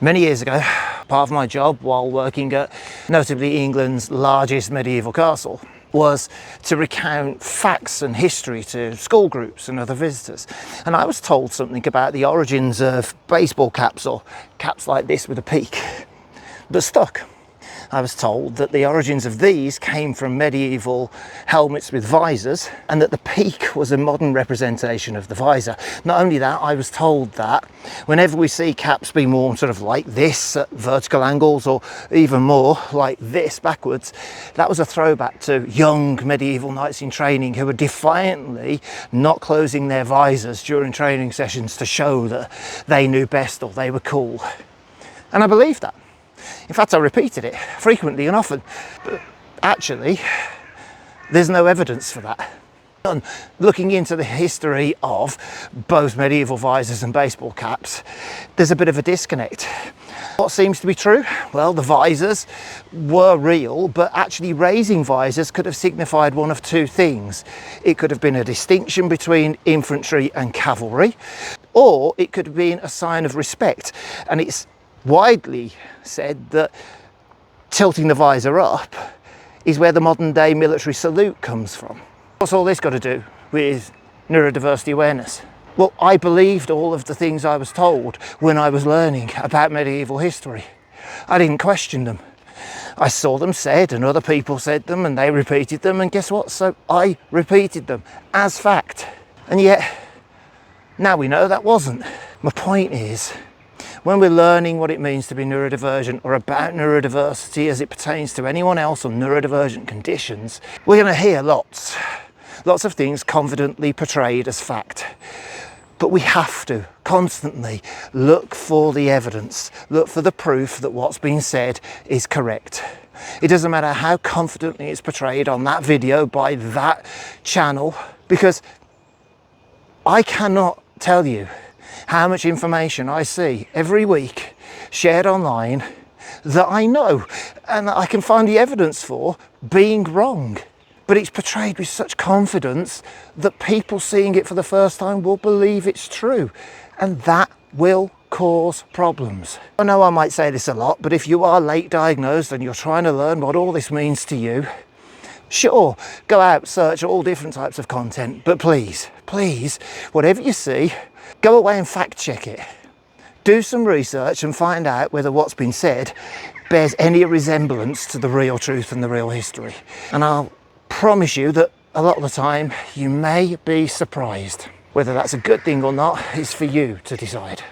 Many years ago, part of my job while working at notably England's largest medieval castle was to recount facts and history to school groups and other visitors. And I was told something about the origins of baseball caps, or caps like this with a peak, that stuck. I was told that the origins of these came from medieval helmets with visors, and that the peak was a modern representation of the visor. Not only that, I was told that whenever we see caps being worn sort of like this at vertical angles, or even more like this backwards, that was a throwback to young medieval knights in training who were defiantly not closing their visors during training sessions to show that they knew best or they were cool. And I believed that. In fact, I repeated it frequently and often, but actually, there's no evidence for that. And looking into the history of both medieval visors and baseball caps, there's a bit of a disconnect. What seems to be true? Well, the visors were real, but actually raising visors could have signified one of two things. It could have been a distinction between infantry and cavalry, or it could have been a sign of respect. And it's widely said that tilting the visor up is where the modern day military salute comes from. What's all this got to do with neurodiversity awareness? Well, I believed all of the things I was told when I was learning about medieval history. I didn't question them. I saw them said, and other people said them, and they repeated them, and guess what? So I repeated them as fact. And yet, now we know that wasn't. My point is, when we're learning what it means to be neurodivergent, or about neurodiversity as it pertains to anyone else on neurodivergent conditions, we're going to hear lots of things confidently portrayed as fact. But we have to constantly look for the evidence, look for the proof that what's being said is correct. It doesn't matter how confidently it's portrayed on that video by that channel, because I cannot tell you how much information I see every week shared online that I know and that I can find the evidence for being wrong. But it's portrayed with such confidence that people seeing it for the first time will believe it's true, and that will cause problems. I know I might say this a lot, but if you are late diagnosed and you're trying to learn what all this means to you, sure, go out, search all different types of content, but please, whatever you see, go away and fact check it. Do some research and find out whether what's been said bears any resemblance to the real truth and the real history. And I'll promise you that a lot of the time you may be surprised. Whether that's a good thing or not is for you to decide.